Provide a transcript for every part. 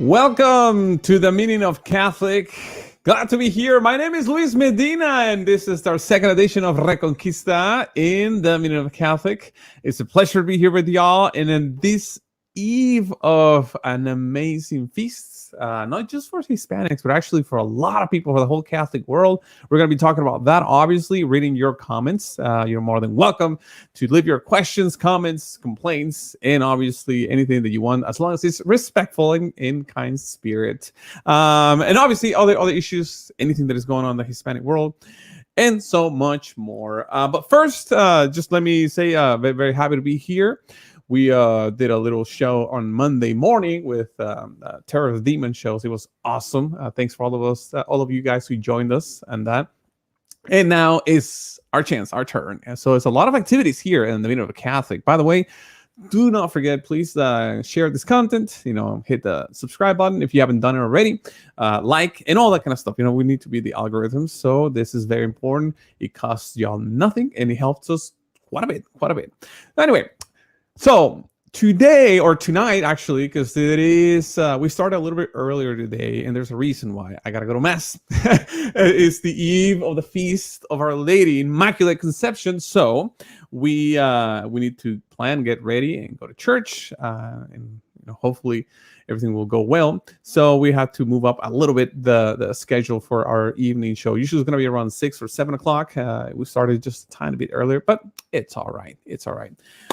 Welcome to the Meaning of Catholic. Glad to be here. My name is Luis Medina, and this is our second edition of Reconquista in the Meaning of Catholic. It's a pleasure to be here with y'all. And in this eve of an amazing feast, not just for Hispanics, but actually for a lot of people, for the whole Catholic world, we're going to be talking about that, obviously, reading your comments. You're more than welcome to leave your questions, comments, complaints, and obviously anything that you want, as long as it's respectful and in kind spirit. And obviously other issues, anything that is going on in the Hispanic world, and so much more. But first, just let me say, very, very happy to be here. We did a little show on Monday morning with Terror of Demon shows. It was awesome. Thanks for all of you guys who joined us and that. And now is our chance, our turn. And so it's a lot of activities here in the Meaning of a Catholic. By the way, do not forget, please share this content. Hit the subscribe button if you haven't done it already. Like and all that kind of stuff. We need to be the algorithms. So this is very important. It costs y'all nothing and it helps us quite a bit. Anyway. So today or tonight, actually, because it is, we started a little bit earlier today, and there's a reason why. I gotta go to mass. It's the eve of the feast of Our Lady Immaculate Conception, so we need to plan, get ready, and go to church, and hopefully everything will go well. So we have to move up a little bit the schedule for our evening show. Usually it's going to be around 6 or 7 o'clock. We started just a tiny bit earlier, but it's all right.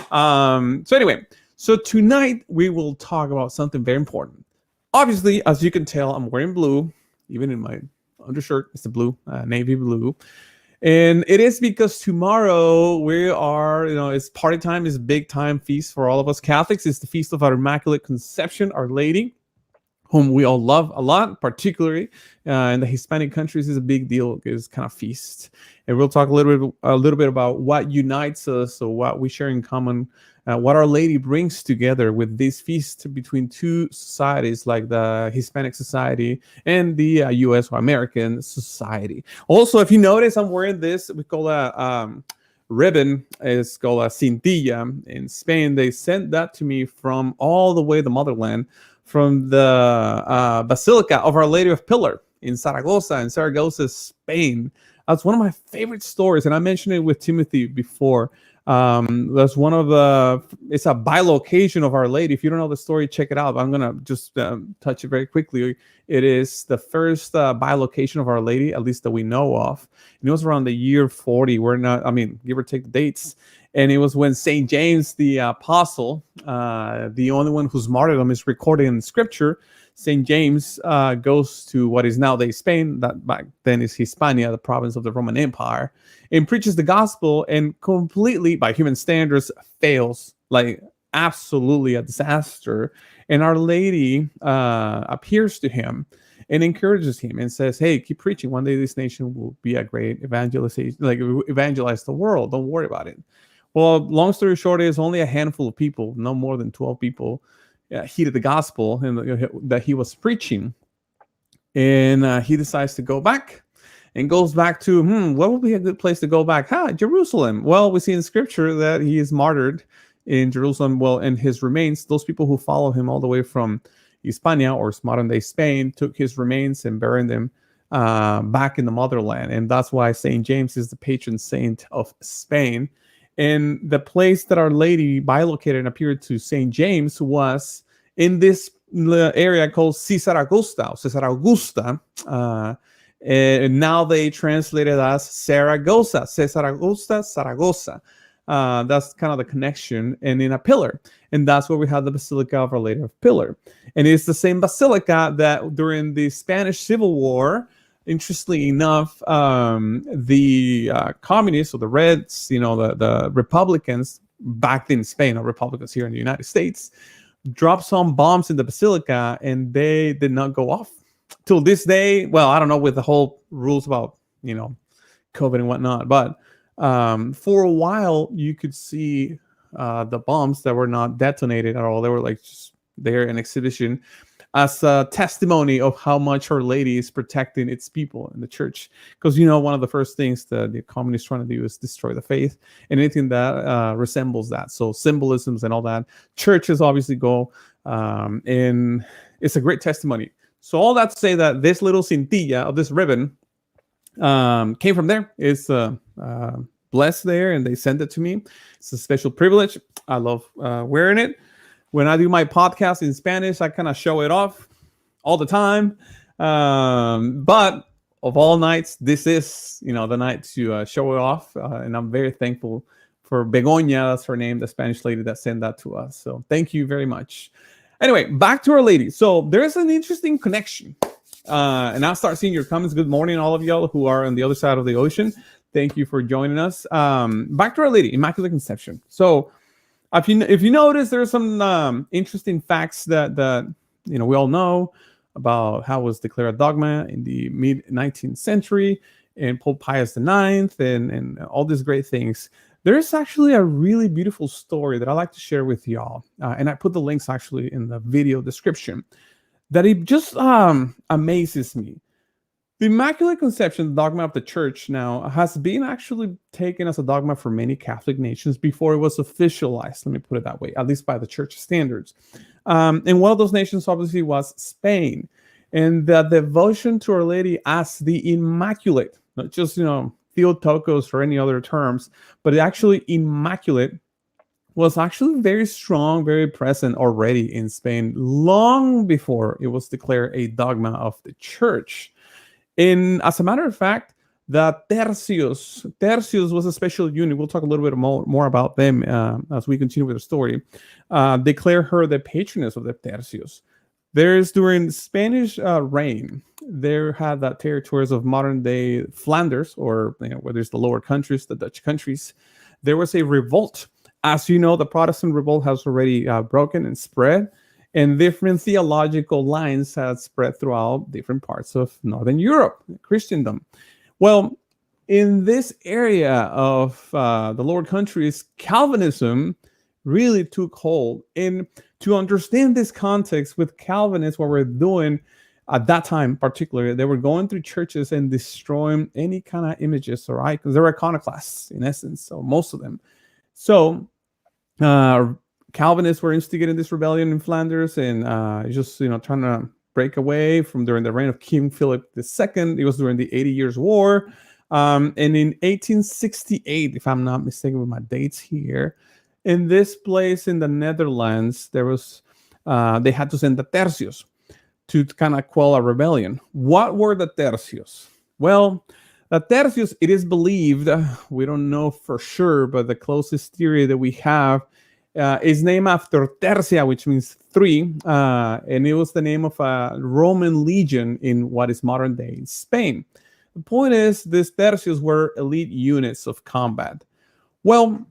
So anyway, so tonight we will talk about something very important. Obviously, as you can tell, I'm wearing blue, even in my undershirt. It's the blue, navy blue. And it is because tomorrow we are, it's party time, it's big time feast for all of us Catholics. It's the Feast of Our Immaculate Conception, Our Lady, whom we all love a lot, particularly in the Hispanic countries. Is a big deal. It's kind of feast. And we'll talk a little bit about what unites us, so what we share in common, what Our Lady brings together with this feast between two societies, like the Hispanic society and the U.S. or American society. Also, if you notice, I'm wearing this, we call a ribbon. It's called a cintilla. In Spain, they sent that to me from all the way the motherland, from the Basilica of Our Lady of Pillar in Saragossa, Spain. That's one of my favorite stories, and I mentioned it with Timothy before. That's one of it's a bilocation of Our Lady. If you don't know the story, check it out. I'm going to just touch it very quickly. It is the first bilocation of Our Lady, at least that we know of. And it was around the year 40. Give or take the dates. And it was when St. James, the apostle, the only one whose martyrdom is recorded in scripture, St. James goes to what is nowadays Spain, that back then is Hispania, the province of the Roman Empire, and preaches the gospel, and completely, by human standards, fails, like absolutely a disaster. And Our Lady appears to him and encourages him and says, hey, keep preaching. One day this nation will be a great evangelization, like evangelize the world. Don't worry about it. Well, long story short is only a handful of people, no more than 12 people, heeded the gospel and that he was preaching. And he decides to go back and goes back to, what would be a good place to go back? Jerusalem. Well, we see in scripture that he is martyred in Jerusalem. Well, and his remains, those people who follow him all the way from Hispania, or modern day Spain, took his remains and buried them back in the motherland. And that's why St. James is the patron saint of Spain. And the place that Our Lady bilocated and appeared to St. James was in this area called Caesar Augusta. And now they translate it as Saragossa, Saragossa. That's kind of the connection, and in a pillar. And that's where we have the Basilica of Our Lady of Pillar. And it's the same basilica that during the Spanish Civil War, interestingly enough, the communists or the Reds, the Republicans back in Spain, or Republicans here in the United States, dropped some bombs in the basilica, and they did not go off till this day. Well, I don't know with the whole rules about COVID and whatnot, but for a while you could see the bombs that were not detonated at all. They were like just there in exhibition as a testimony of how much Our Lady is protecting its people in the church. Because one of the first things that the communists trying to do is destroy the faith and anything that resembles that. So symbolisms and all that. Churches obviously go, and it's a great testimony. So all that to say that this little cintilla of this ribbon came from there. It's blessed there, and they sent it to me. It's a special privilege. I love wearing it. When I do my podcast in Spanish, I kind of show it off all the time. But of all nights, this is, the night to show it off. And I'm very thankful for Begoña, that's her name, the Spanish lady that sent that to us. So thank you very much. Anyway, back to Our Lady. So there's an interesting connection. And I'll start seeing your comments. Good morning, all of y'all who are on the other side of the ocean. Thank you for joining us. Back to Our Lady, Immaculate Conception. So if you notice, there's some interesting facts that we all know about how it was declared a dogma in the mid-19th century, and Pope Pius IX, and all these great things. There's actually a really beautiful story that I like to share with y'all, and I put the links actually in the video description, that it just amazes me. The Immaculate Conception, the dogma of the Church now, has been actually taken as a dogma for many Catholic nations before it was officialized, let me put it that way, at least by the Church standards. And one of those nations obviously was Spain. And the devotion to Our Lady as the Immaculate, not just, Theotokos or any other terms, but actually Immaculate, was actually very strong, very present already in Spain, long before it was declared a dogma of the Church. And as a matter of fact, the Tercios was a special unit. We'll talk a little bit more about them as we continue with the story. Declare her the patroness of the Tercios. There's during Spanish reign, there had that territories of modern day Flanders, or where there's the lower countries, the Dutch countries. There was a revolt. As you know, the Protestant revolt has already broken and spread. And different theological lines had spread throughout different parts of Northern Europe, Christendom. Well, in this area of the lower countries, Calvinism really took hold. And to understand this context with Calvinists, what we're doing at that time, particularly, they were going through churches and destroying any kind of images or icons. They were iconoclasts, in essence, so most of them. So, Calvinists were instigating this rebellion in Flanders, and just trying to break away from during the reign of King Philip II. It was during the 80 Years' War, and in 1868, if I'm not mistaken with my dates here, in this place in the Netherlands, there was they had to send the Tercios to kind of quell a rebellion. What were the Tercios? Well, the Tercios, it is believed, we don't know for sure, but the closest theory that we have is named after Tercia, which means three, and it was the name of a Roman legion in what is modern day Spain. The point is, these Tercios were elite units of combat. Well,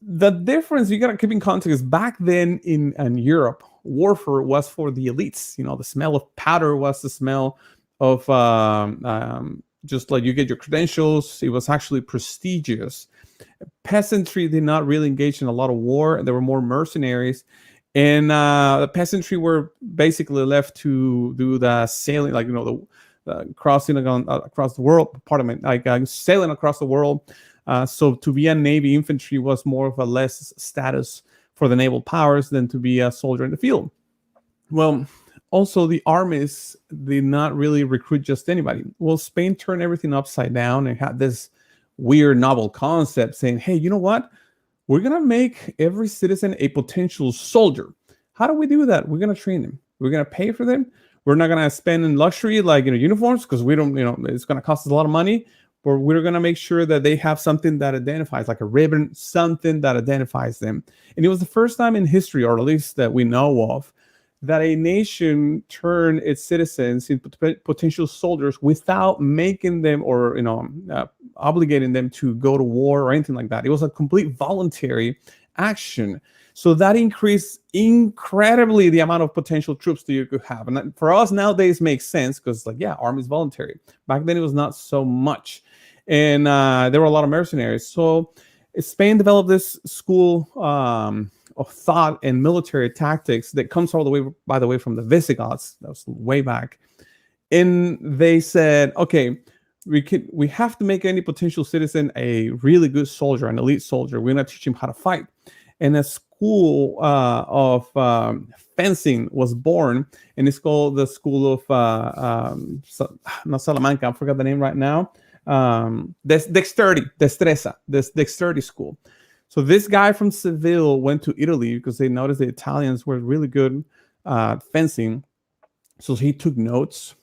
the difference you got to keep in context is back then in Europe, warfare was for the elites. The smell of powder was the smell of just like you get your credentials. It was actually prestigious. Peasantry did not really engage in a lot of war. There were more mercenaries, and the peasantry were basically left to do the sailing, like the crossing across the world. Pardon me, like sailing across the world. So to be a navy infantry was more of a less status for the naval powers than to be a soldier in the field. Well, also the armies did not really recruit just anybody. Well, Spain turned everything upside down and had this weird novel concept saying, hey, you know what? We're going to make every citizen a potential soldier. How do we do that? We're going to train them. We're going to pay for them. We're not gonna spend in luxury like uniforms because we don't, it's gonna cost us a lot of money. But we're gonna make sure that they have something that identifies, like a ribbon, something that identifies them. And it was the first time in history, or at least that we know of, that a nation turned its citizens into potential soldiers without making them or obligating them to go to war or anything like that. It was a complete voluntary action. So that increased incredibly the amount of potential troops that you could have. And that, for us nowadays, makes sense because, like, yeah, army is voluntary. Back then, it was not so much. And there were a lot of mercenaries. So Spain developed this school of thought and military tactics that comes all the way, by the way, from the Visigoths. That was way back. And they said, okay, we have to make any potential citizen a really good soldier, an elite soldier. We're going to teach him how to fight. And a school of fencing was born, and it's called the School of not Salamanca. I forgot the name right now. Destreza, this dexterity school. So this guy from Seville went to Italy because they noticed the Italians were really good fencing. So he took notes,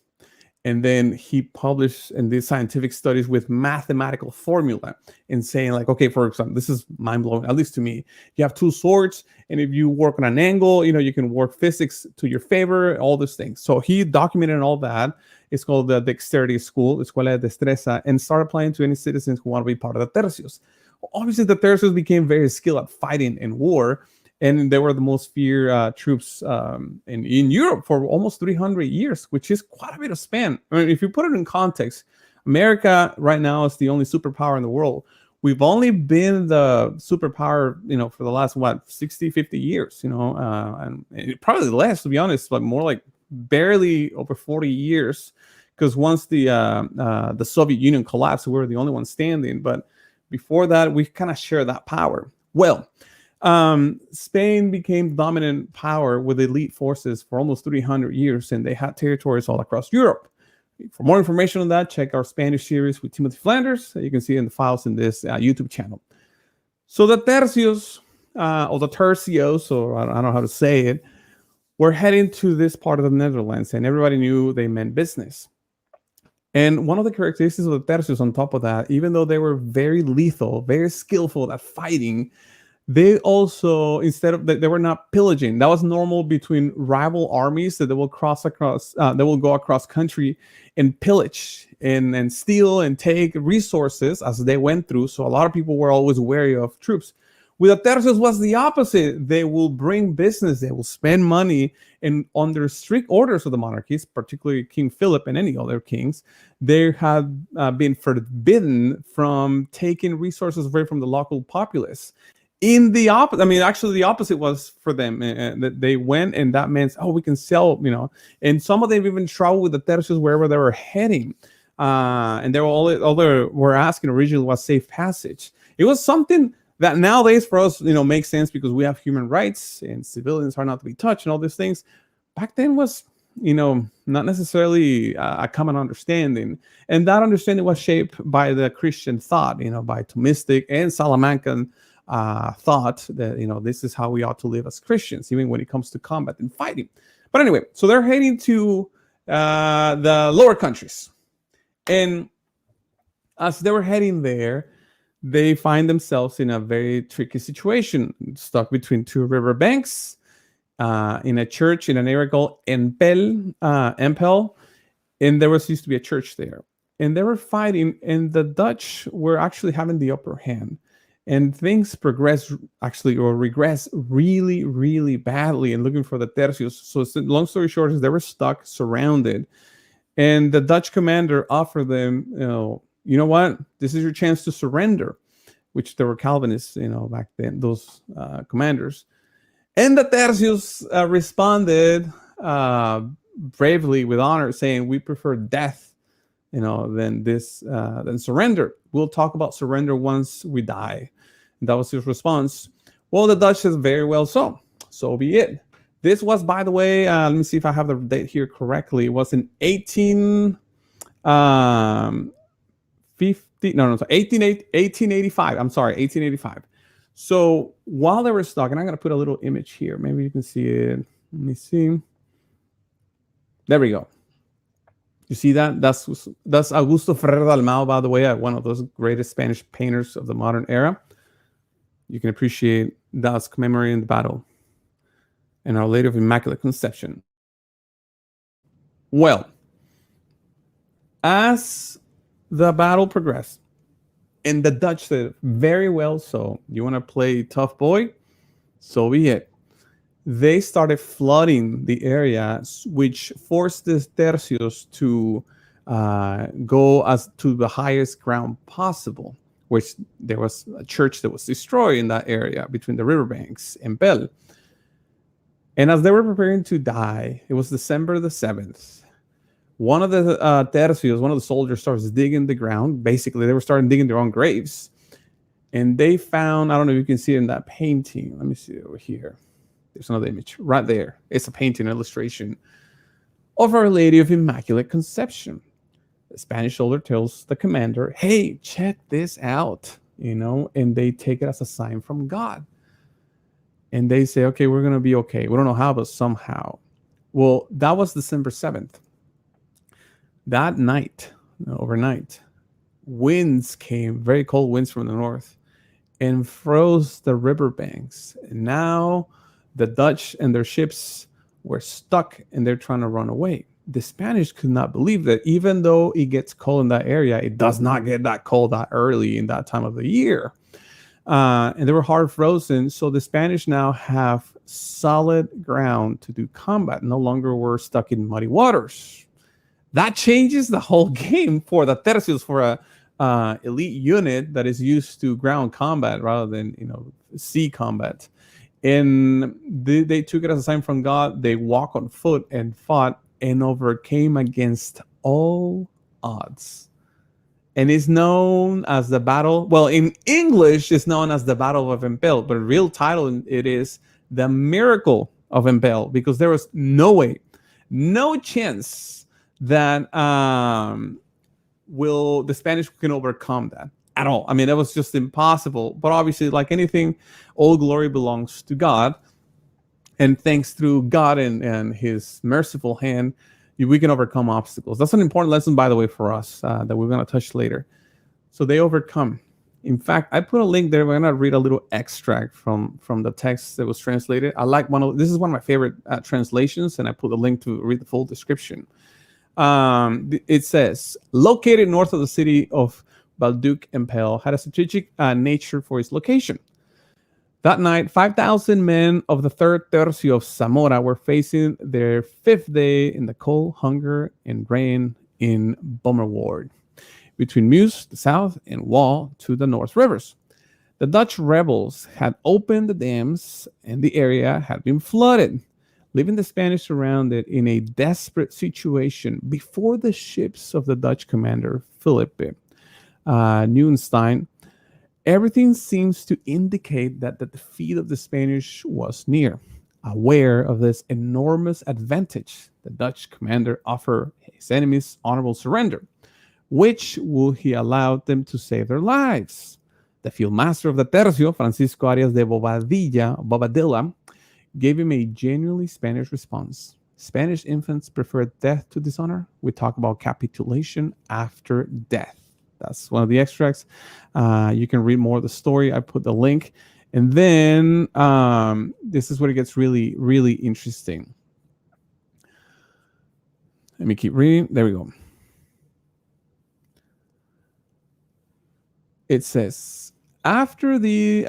and then he published in these scientific studies with mathematical formula and saying, like, okay, for example, this is mind-blowing, at least to me. You have two swords, and if you work on an angle, you can work physics to your favor, all these things. So he documented all that. It's called the Dexterity School, Escuela de Destreza, and started applying to any citizens who want to be part of the Tercios. Obviously, the Tercios became very skilled at fighting in war, and they were the most feared troops in Europe for almost 300 years, which is quite a bit of span. I mean, if you put it in context, America right now is the only superpower in the world. We've only been the superpower, for the last, 60, 50 years, and probably less, to be honest, but more like barely over 40 years, because once the Soviet Union collapsed, we were the only one standing. But before that, we kind of share that power. Well, Spain became dominant power with elite forces for almost 300 years, and they had territories all across Europe. For more information on that, check our Spanish series with Timothy Flanders. You can see in the files in this YouTube channel. So the Tercios, or the Tercios, or I don't know how to say it, were heading to this part of the Netherlands, and everybody knew they meant business. And one of the characteristics of the Tercios, on top of that, even though they were very lethal, very skillful at fighting, they also, they were not pillaging. That was normal between rival armies, that they will go across country and pillage and steal and take resources as they went through. So a lot of people were always wary of troops. With the Tercios was the opposite. They will bring business, they will spend money, and under strict orders of the monarchies, particularly King Philip and any other kings, they had been forbidden from taking resources away from the local populace. In the opposite, actually the opposite was for them. That they went, and that meant, we can sell, and some of them even traveled with the Tercios wherever they were heading. And they were all they were asking originally was safe passage. It was something that nowadays for us, makes sense because we have human rights and civilians are not to be touched and all these things. Back then was, not necessarily a common understanding. And that understanding was shaped by the Christian thought, by Thomistic and Salamancan thought that, this is how we ought to live as Christians, even when it comes to combat and fighting. But anyway, so they're heading to the lower countries. And as they were heading there, they find themselves in a very tricky situation, stuck between two river banks, in a church in an area called Empel, and there used to be a church there. And they were fighting, and the Dutch were actually having the upper hand. And things regress really, really badly and looking for the Tercios. So long story short is they were stuck, surrounded. And the Dutch commander offered them, you know what? This is your chance to surrender, which there were Calvinists, back then, those commanders. And the Tercios responded bravely with honor, saying, we prefer death, than surrender. We'll talk about surrender once we die. And that was his response. Well, the Dutch said, very well so be it. This was, by the way, let me see if I have the date here correctly. It was in 1885. I'm sorry, 1885. So while they were stuck, and I'm going to put a little image here. Maybe you can see it. Let me see. There we go. You see that? That's Augusto Ferrer Dalmau, by the way, one of those greatest Spanish painters of the modern era. You can appreciate that's commemorating the battle and Our Lady of Immaculate Conception. Well, as the battle progressed, and the Dutch said, very well, so you want to play tough boy? So be it. They started flooding the area, which forced the Tercios to go as to the highest ground possible, which there was a church that was destroyed in that area between the riverbanks, Empel. And as they were preparing to die, it was December the 7th. One of the tercios, one of the soldiers, starts digging the ground. Basically, they were starting digging their own graves. And they found, I don't know if you can see it in that painting. Let me see it over here. There's another image right there. It's a painting illustration of Our Lady of Immaculate Conception. The Spanish soldier tells the commander, hey, check this out, and they take it as a sign from God. And they say, okay, we're going to be okay. We don't know how, but somehow. Well, that was December 7th. That night, overnight, winds came, very cold winds from the north, and froze the riverbanks. And now the Dutch and their ships were stuck, and they're trying to run away. The Spanish could not believe that even though it gets cold in that area, it does not get that cold that early in that time of the year. And they were hard frozen. So the Spanish now have solid ground to do combat. No longer were stuck in muddy waters. That changes the whole game for the Tercios, for a elite unit that is used to ground combat rather than sea combat. And they took it as a sign from God. They walked on foot and fought and overcame against all odds. And it's known as the battle. Well, in English, it's known as the Battle of Empel, but the real title it is the Miracle of Empel, because there was no way, no chance that the Spanish can overcome that at all. I mean, that was just impossible. But obviously, like anything, all glory belongs to God. And thanks through God and his merciful hand, we can overcome obstacles. That's an important lesson, by the way, for us that we're going to touch later. So they overcome. In fact, I put a link there. We're going to read a little extract from the text that was translated. I like this is one of my favorite translations, and I put a link to read the full description. It says, located north of the city of Valduc-Empel, had a strategic nature for its location. That night, 5,000 men of the 3rd Tercio of Zamora were facing their 5th day in the cold, hunger, and rain in Bommer Ward, between Meuse, the south, and Wall to the north rivers. The Dutch rebels had opened the dams, and the area had been flooded, leaving the Spanish surrounded in a desperate situation before the ships of the Dutch commander, Philippe Nieuwenstein. Everything seems to indicate that the defeat of the Spanish was near. Aware of this enormous advantage, the Dutch commander offered his enemies honorable surrender, which would he allow them to save their lives. The field master of the Tercio, Francisco Arias de Bobadilla, gave him a genuinely Spanish response. Spanish infants prefer death to dishonor. We talk about capitulation after death. That's one of the extracts. You can read more of the story. I put the link. And then this is where it gets really, really interesting. Let me keep reading. There we go. It says, after the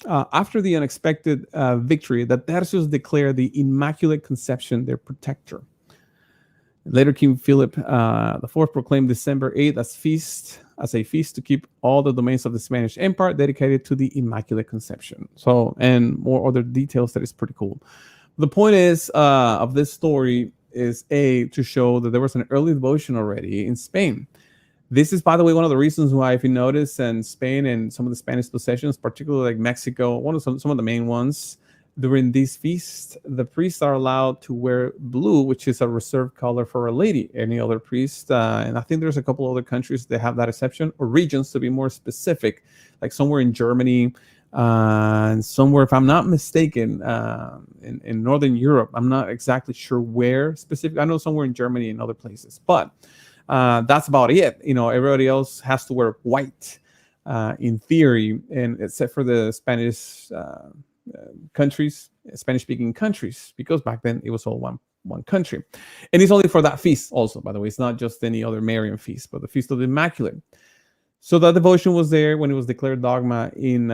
unexpected victory, the Tercios declared the Immaculate Conception their protector. Later, King Philip IV proclaimed December 8th as a feast to keep all the domains of the Spanish Empire dedicated to the Immaculate Conception. So, and more other details that is pretty cool. The point is of this story is to show that there was an early devotion already in Spain. This is, by the way, one of the reasons why, if you notice, in Spain and some of the Spanish possessions, particularly like Mexico, some of the main ones, during these feasts, the priests are allowed to wear blue, which is a reserved color for a lady. Any other priest, and I think there's a couple other countries that have that exception, or regions to be more specific, like somewhere in Germany, and somewhere, if I'm not mistaken, in Northern Europe. I'm not exactly sure where specific. I know somewhere in Germany and other places, but that's about it. Everybody else has to wear white in theory, and except for the Spanish countries, Spanish-speaking countries, because back then it was all one country, and it's only for that feast. Also, by the way, it's not just any other Marian feast, but the Feast of the Immaculate. So that devotion was there when it was declared dogma in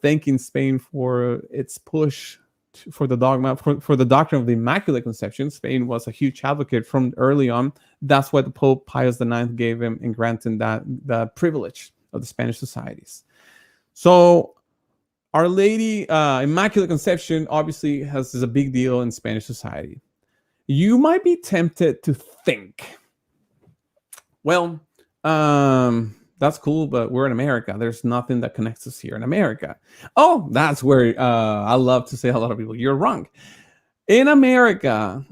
thanking Spain for its push for the dogma, for the doctrine of the Immaculate Conception. Spain was a huge advocate from early on. That's what the Pope Pius IX gave him in granting that privilege of the Spanish societies. So Our Lady Immaculate Conception obviously is a big deal in Spanish society. You might be tempted to think, well, that's cool, but we're in America. There's nothing that connects us here in America. Oh, that's where I love to say a lot of people, you're wrong. In America,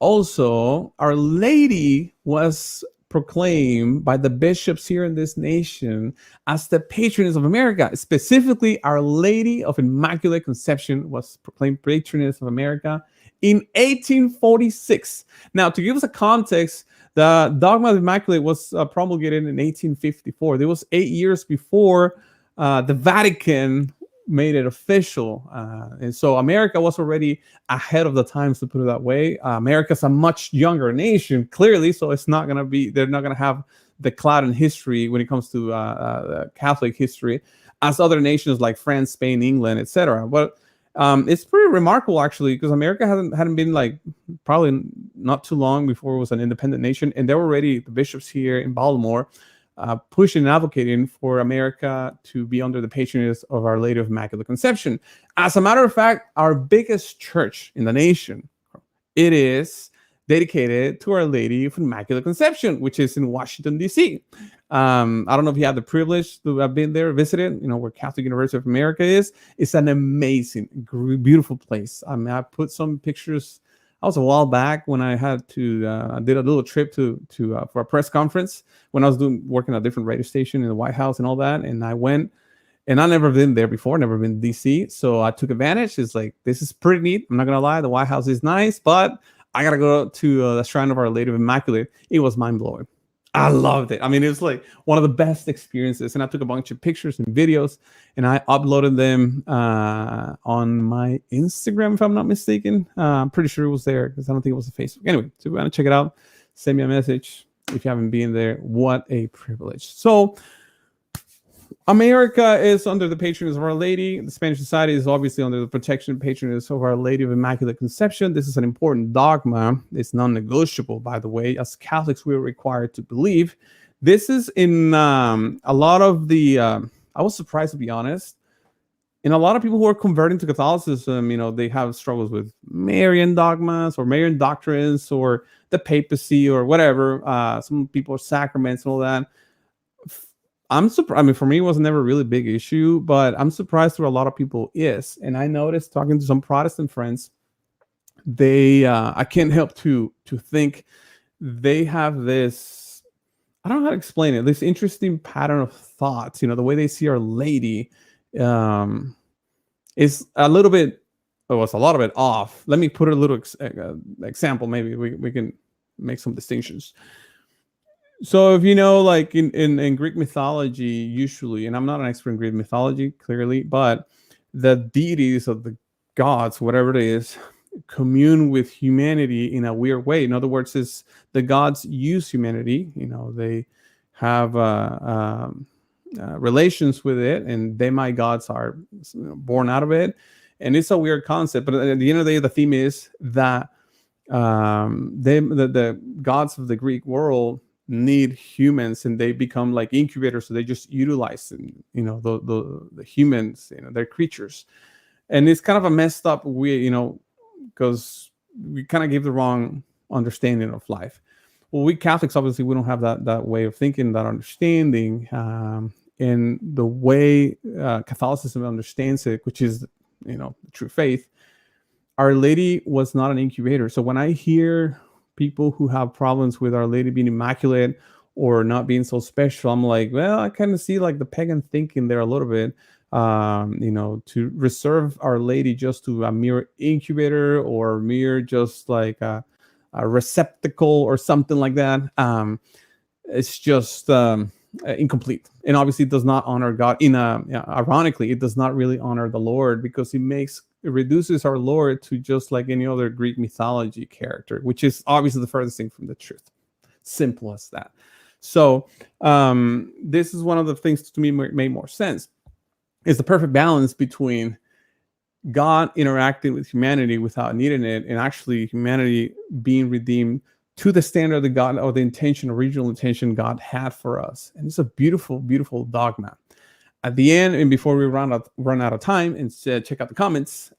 also, Our Lady was proclaimed by the bishops here in this nation as the patroness of America. Specifically, Our Lady of Immaculate Conception was proclaimed patroness of America in 1846. Now, to give us a context, the Dogma of Immaculate was promulgated in 1854. There was 8 years before the Vatican made it official. And so America was already ahead of the times, to put it that way. America's a much younger nation, clearly, so they're not going to have the clout in history when it comes to Catholic history as other nations like France, Spain, England, etc. But it's pretty remarkable, actually, because America hadn't been, like, probably not too long before it was an independent nation, and there were already the bishops here in Baltimore pushing and advocating for America to be under the patronage of Our Lady of Immaculate Conception. As a matter of fact, our biggest church in the nation, it is dedicated to Our Lady of Immaculate Conception, which is in Washington, D.C. I don't know if you have the privilege to have been there, visited, where Catholic University of America is. It's an amazing, beautiful place. I mean, I put some pictures. That was a while back when I had to, I did a little trip to for a press conference when I was working at a different radio station in the White House and all that. And I went, and I've never been there before, never been to DC. So I took advantage. It's like, this is pretty neat. I'm not going to lie. The White House is nice, but I got to go to the Shrine of Our Lady of Immaculate. It was mind blowing. I loved it. I mean, it was like one of the best experiences. And I took a bunch of pictures and videos, and I uploaded them on my Instagram, if I'm not mistaken. I'm pretty sure it was there, because I don't think it was a Facebook. Anyway, so if you want to check it out, send me a message if you haven't been there. What a privilege. So America is under the patronage of Our Lady. The Spanish society is obviously under the protection and patronage of Our Lady of Immaculate Conception. This is an important dogma. It's non-negotiable, by the way. As Catholics, we're required to believe. This is in a lot of the, I was surprised, to be honest, in a lot of people who are converting to Catholicism, they have struggles with Marian dogmas or Marian doctrines or the papacy or whatever. Some people are sacraments and all that. I'm surprised. I mean, for me, it was never a really big issue, but I'm surprised for a lot of people is. And I noticed, talking to some Protestant friends, they I can't help to think they have this, I don't know how to explain it, this interesting pattern of thoughts. The way they see Our Lady is a little bit, it's a lot of it off. Let me put a little example. Maybe we can make some distinctions. So if like in Greek mythology, usually, and I'm not an expert in Greek mythology, clearly, but the deities of the gods, whatever it is, commune with humanity in a weird way. In other words, is the gods use humanity. They have relations with it, and my gods are born out of it. And it's a weird concept. But at the end of the day, the theme is that the gods of the Greek world need humans, and they become like incubators, so they just utilize them, the humans, they're creatures. And it's kind of a messed up way, because we kind of give the wrong understanding of life. Well, we Catholics, obviously, we don't have that way of thinking, that understanding, and the way Catholicism understands it, which is the true faith. Our Lady was not an incubator. So when I hear people who have problems with Our Lady being immaculate, or not being so special. I'm like, well, I kind of see like the pagan thinking there a little bit. To reserve Our Lady just to a mere incubator or mere just like a receptacle or something like that. It's just incomplete, and obviously it does not honor God. Ironically, it does not really honor the Lord, because it reduces our Lord to just like any other Greek mythology character, which is obviously the furthest thing from the truth. Simple as that. So this is one of the things to me made more sense, is the perfect balance between God interacting with humanity without needing it, and actually humanity being redeemed to the standard that God, or the original intention God had for us. And it's a beautiful, beautiful dogma. At the end, and before we run out of time and check out the comments,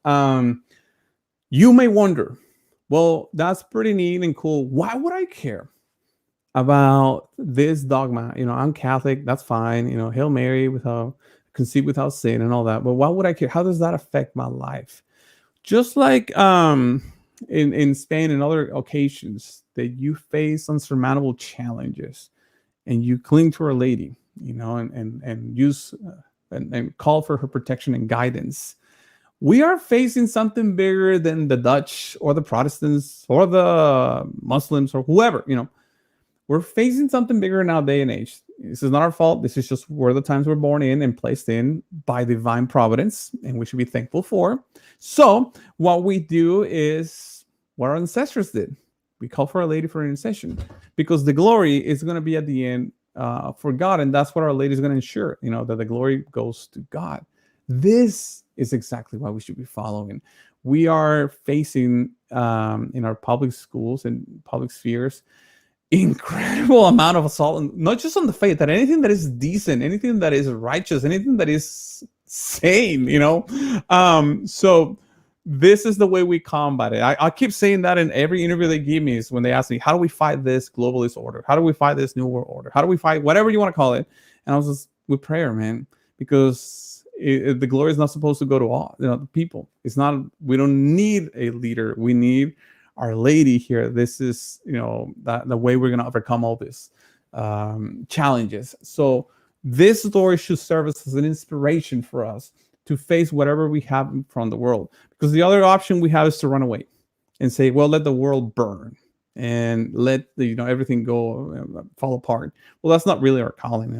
you may wonder, well, that's pretty neat and cool. Why would I care about this dogma? I'm Catholic, that's fine. Hail Mary, conceived without sin and all that. But why would I care? How does that affect my life? Just like in Spain and other occasions that you face unsurmountable challenges and you cling to Our Lady, and use and call for her protection and guidance. We are facing something bigger than the Dutch or the Protestants or the Muslims or whoever. We're facing something bigger in our day and age. This is not our fault. This is just where the times we're born in and placed in by divine providence, and we should be thankful for. So what we do is what our ancestors did. We call for Our Lady for intercession, because the glory is going to be at the end for God, and that's what Our Lady is going to ensure, that the glory goes to God. This is exactly what we should be following. We are facing in our public schools and public spheres incredible amount of assault, not just on the faith, that anything that is decent, anything that is righteous, anything that is sane, so this is the way we combat it. I keep saying that in every interview they give me, is when they ask me, how do we fight this globalist order? How do we fight this new world order? How do we fight whatever you want to call it? And I was just, with prayer, man, because the glory is not supposed to go to all the people. It's not. We don't need a leader. We need Our Lady here. This is the way we're going to overcome all these challenges. So this story should serve as an inspiration for us to face whatever we have from the world, because the other option we have is to run away and say, well, let the world burn and let everything go fall apart. Well, that's not really our calling.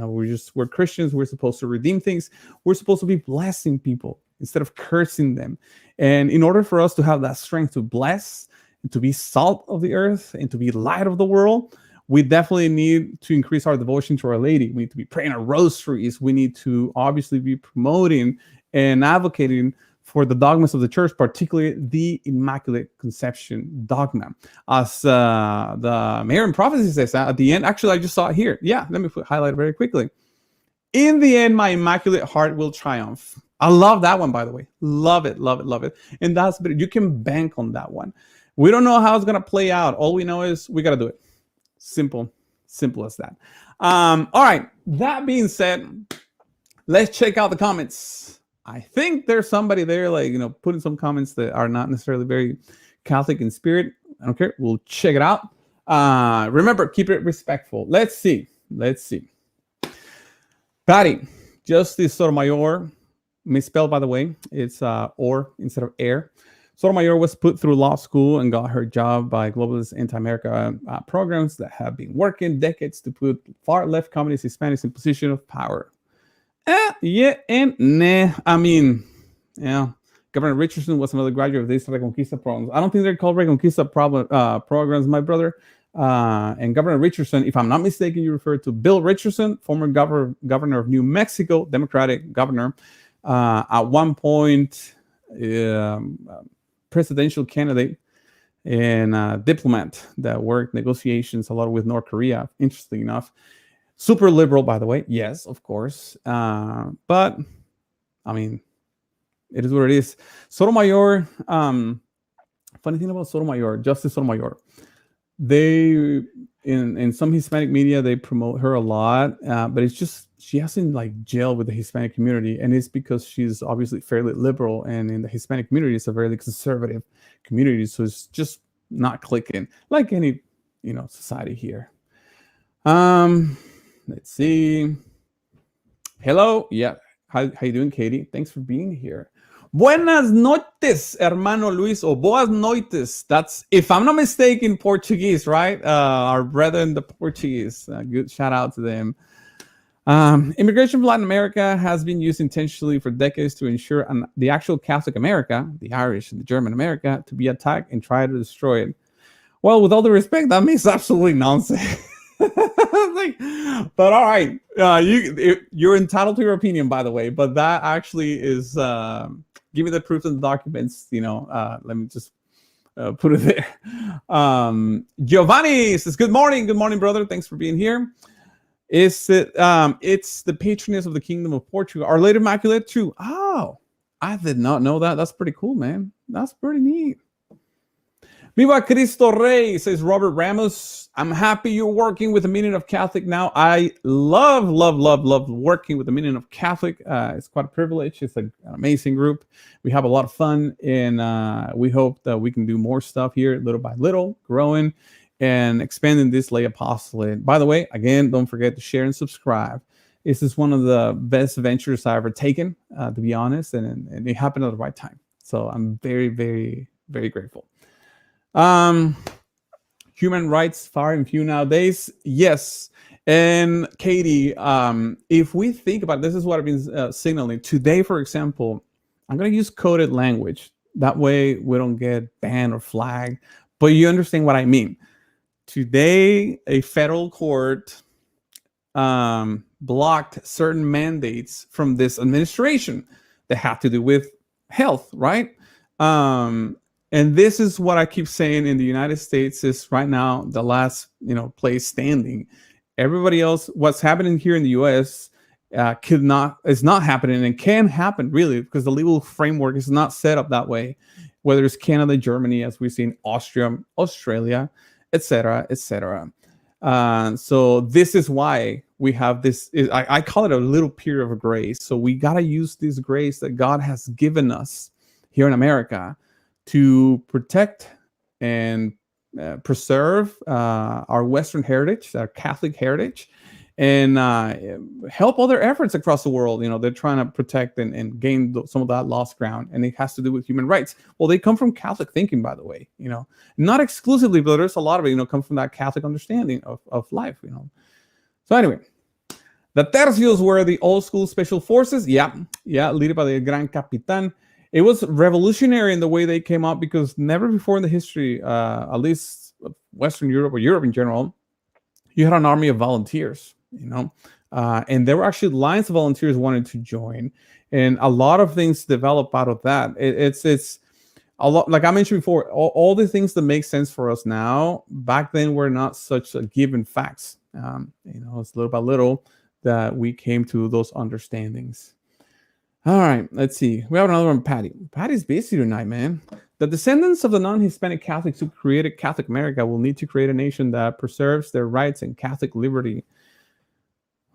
We're Christians. We're supposed to redeem things. We're supposed to be blessing people instead of cursing them. And in order for us to have that strength to bless, to be salt of the earth, and to be light of the world, we definitely need to increase our devotion to Our Lady. We need to be praying our rosaries. We need to obviously be promoting and advocating for the dogmas of the church, particularly the Immaculate Conception dogma. As the Marian prophecy says at the end, actually, I just saw it here. Yeah, let me highlight it very quickly. In the end, my Immaculate Heart will triumph. I love that one, by the way. Love it, love it, love it. And you can bank on that one. We don't know how it's going to play out. All we know is we got to do it. Simple as that. All right. That being said, let's check out the comments. I think there's somebody there, putting some comments that are not necessarily very Catholic in spirit. I don't care. We'll check it out. Remember, keep it respectful. Let's see. Patty, Justice Sotomayor, misspelled, by the way. It's or instead of air. Sotomayor was put through law school and got her job by globalist anti-America programs that have been working decades to put far-left communist Hispanics in position of power. Yeah and nah. I mean, yeah. Governor Richardson was another graduate of these Reconquista programs. I don't think they're called Reconquista programs, my brother. And Governor Richardson, if I'm not mistaken, you refer to Bill Richardson, former governor of New Mexico, Democratic governor. At one point, presidential candidate and diplomat that worked negotiations a lot with North Korea, interesting enough. Super liberal, by the way. Yes, of course. But, I mean, it is what it is. Sotomayor, funny thing about Sotomayor, Justice Sotomayor, they, in some Hispanic media, they promote her a lot, but it's just, she hasn't gelled with the Hispanic community, and it's because she's obviously fairly liberal, and in the Hispanic community, it's a very conservative community, so it's just not clicking like any, society here. Let's see. Hello. Yeah. How you doing, Katie? Thanks for being here. Buenas noches, hermano Luis, or boas noites. That's, if I'm not mistaken, Portuguese, right? Our brethren, the Portuguese. Good shout out to them. Immigration from Latin America has been used intentionally for decades to ensure the actual Catholic America, the Irish and the German America, to be attacked and try to destroy it. Well, with all due respect, that makes absolutely nonsense. Like, but all right, you're entitled to your opinion, by the way. But that actually is, give me the proof in the documents. Let me just put it there. Giovanni says, "Good morning, brother. Thanks for being here." Is it? It's the patroness of the Kingdom of Portugal, Our Lady Immaculate too. Oh, I did not know that. That's pretty cool, man. That's pretty neat. Viva Cristo Rey, says Robert Ramos. I'm happy you're working with the meaning of Catholic now. I love working with the meaning of Catholic. It's quite a privilege. It's an amazing group. We have a lot of fun, and we hope that we can do more stuff here little by little, growing and expanding this lay apostolate. By the way, again, don't forget to share and subscribe. This is one of the best ventures I've ever taken, to be honest, and it happened at the right time. So I'm very, very, very grateful. Human rights far and few nowadays. Yes. And Katie, if we think about this, is what I've been signaling today. For example, I'm going to use coded language. That way we don't get banned or flagged, but you understand what I mean. Today, a federal court blocked certain mandates from this administration that have to do with health, right? And this is what I keep saying in the United States is right now the last, place standing. Everybody else, what's happening here in the U.S. is not happening and can happen really because the legal framework is not set up that way. Whether it's Canada, Germany, as we've seen, Austria, Australia, etc., etc. So this is why we have this. I call it a little period of grace. So we gotta use this grace that God has given us here in America to protect and preserve our Western heritage, our Catholic heritage, and help other efforts across the world. They're trying to protect and gain some of that lost ground, and it has to do with human rights. Well, they come from Catholic thinking, by the way. Not exclusively, but there's a lot of it. Come from that Catholic understanding of life. So anyway, the Tercios were the old school special forces. Yeah, led by the Gran Capitan. It was revolutionary in the way they came up because never before in the history, at least Western Europe or Europe in general, you had an army of volunteers, and there were actually lines of volunteers wanting to join, and a lot of things develop out of that. It's a lot, like I mentioned before, all the things that make sense for us now, back then were not such a given facts. It's little by little that we came to those understandings. All right, let's see. We have another one, Patty. Patty's busy tonight, man. The descendants of the non-Hispanic Catholics who created Catholic America will need to create a nation that preserves their rights and Catholic liberty.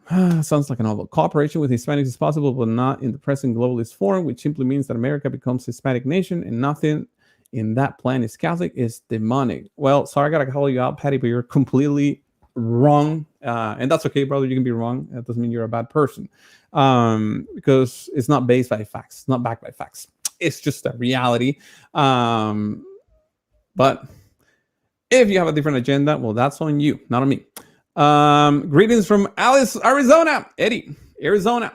Sounds like a novel. Cooperation with Hispanics is possible, but not in the present globalist form, which simply means that America becomes a Hispanic nation and nothing in that plan is Catholic, is demonic. Well, sorry, I got to call you out, Patty, but you're completely wrong. And that's okay, brother. You can be wrong. That doesn't mean you're a bad person. Because it's not based by facts. It's not backed by facts. It's just a reality. But if you have a different agenda, well, that's on you, not on me. Greetings from Alice, Arizona. Eddie, Arizona.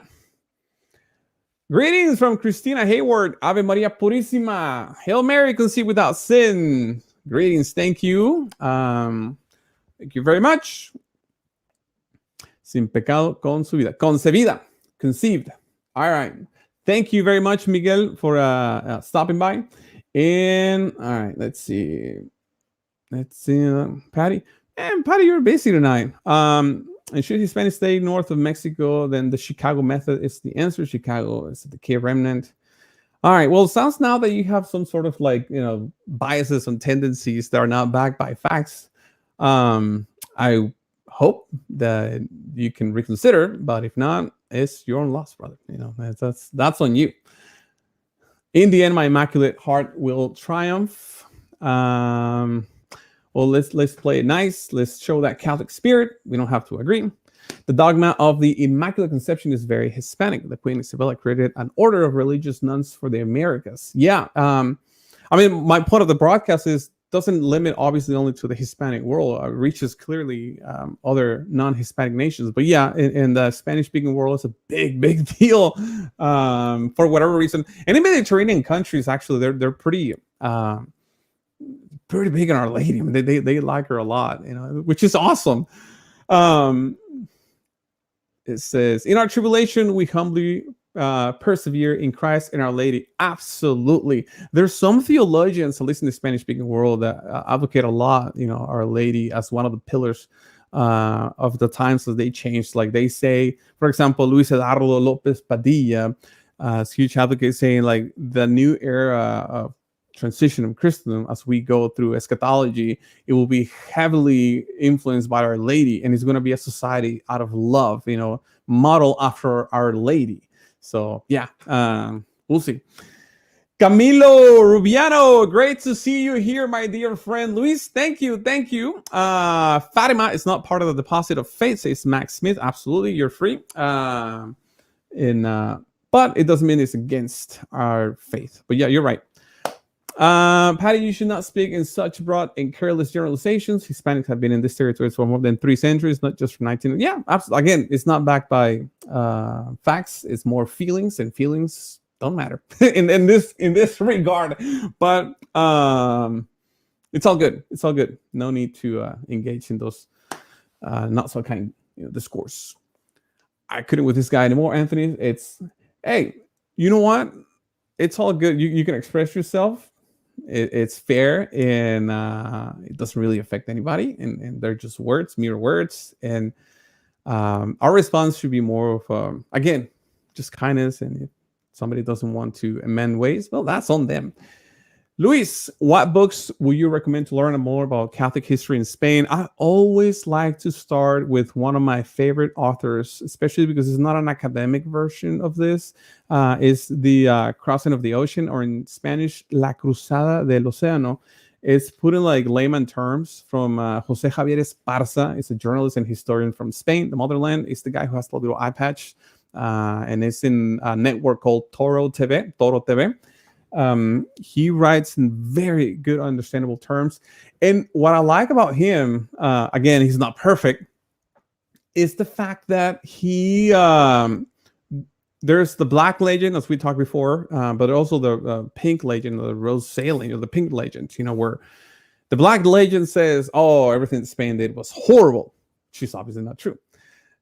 Greetings from Christina Hayward. Ave Maria Purísima. Hail Mary, conceived without sin. Greetings. Thank you. Thank you very much. Sin pecado concebida. Conceived. All right. Thank you very much, Miguel, for stopping by. And all right, let's see. Patty. Man, Patty, you're busy tonight. And should Hispanic stay north of Mexico, then the Chicago method is the answer. Chicago is the key remnant. All right. Well, it sounds now that you have some sort of biases and tendencies that are not backed by facts. I hope that you can reconsider, but if not, it's your own loss, brother. That's on you. In the end, my immaculate heart will triumph. Well, Well, let's play it nice. Let's show that Catholic spirit. We don't have to agree. The dogma of the Immaculate Conception is very Hispanic. The Queen Isabella created an order of religious nuns for the Americas. Yeah. I mean, my point of the broadcast is doesn't limit obviously only to the Hispanic world. It reaches clearly other non-Hispanic nations. But yeah, in the Spanish-speaking world, it's a big deal for whatever reason. And in Mediterranean countries, actually, they're pretty big on Our Lady. I mean, they like her a lot, which is awesome. It says, in our tribulation, we humbly persevere in Christ and Our Lady. Absolutely. There's some theologians, at least in the Spanish-speaking world, that advocate a lot, Our Lady as one of the pillars of the times that they changed. Like they say, for example, Luis Eduardo Lopez Padilla, is a huge advocate saying like the new era of transition of Christendom as we go through eschatology, it will be heavily influenced by Our Lady, and it's going to be a society out of love, model after Our Lady. So yeah, we'll see. Camilo Rubiano, great to see you here, my dear friend. Luis, thank you. Fatima is not part of the deposit of faith, says Max Smith. Absolutely, you're free. But it doesn't mean it's against our faith. But yeah, you're right. Patty, you should not speak in such broad and careless generalizations. Hispanics have been in this territory for more than 3 centuries, not just from 19. Yeah, absolutely. Again, it's not backed by facts. It's more feelings, and feelings don't matter in this regard. But it's all good. It's all good. No need to engage in those not so kind discourse. I couldn't with this guy anymore, Anthony. It's, hey, you know what? It's all good. You can express yourself. It's fair, and it doesn't really affect anybody, and they're just words, mere words, and our response should be more of again, just kindness. And if somebody doesn't want to amend ways, well, that's on them. Luis, what books would you recommend to learn more about Catholic history in Spain? I always like to start with one of my favorite authors, especially because it's not an academic version of this. It's the Crossing of the Ocean, or in Spanish, La Cruzada del Océano. It's put in like layman terms from Jose Javier Esparza. It's a journalist and historian from Spain, the motherland. It's the guy who has the little eye patch, and it's in a network called Toro TV. He writes in very good, understandable terms. And what I like about him, again, he's not perfect, is the fact that he, there's the black legend, as we talked before, but also the pink legend, the rose sailing, or the pink legend, where the black legend says, oh, everything that Spain did was horrible, which is obviously not true.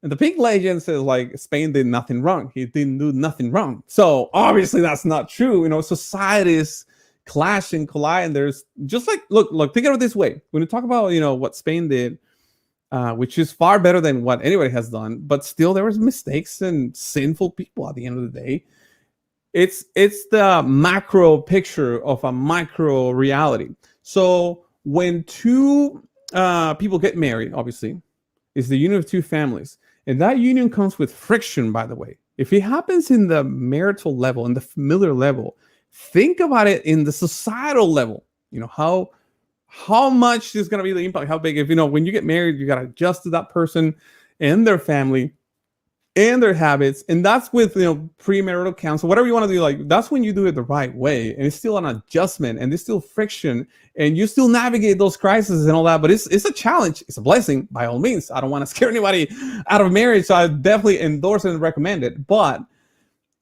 And the pink legend says, like, Spain did nothing wrong. He didn't do nothing wrong. So obviously that's not true. Societies clash and collide. And there's just like, look, think of it this way. When you talk about, what Spain did, which is far better than what anybody has done, but still there was mistakes and sinful people at the end of the day. It's the macro picture of a micro reality. So when two people get married, obviously, it's the union of two families. And that union comes with friction, by the way. If it happens in the marital level, in the familiar level, think about it in the societal level. How much is going to be the impact? How big? If when you get married, you got to adjust to that person and their family and their habits. And that's with premarital counsel, whatever you want to do. Like, that's when you do it the right way. And it's still an adjustment, and there's still friction, and you still navigate those crises and all that. But it's a challenge. It's a blessing, by all means. I don't want to scare anybody out of marriage, so I definitely endorse and recommend it. But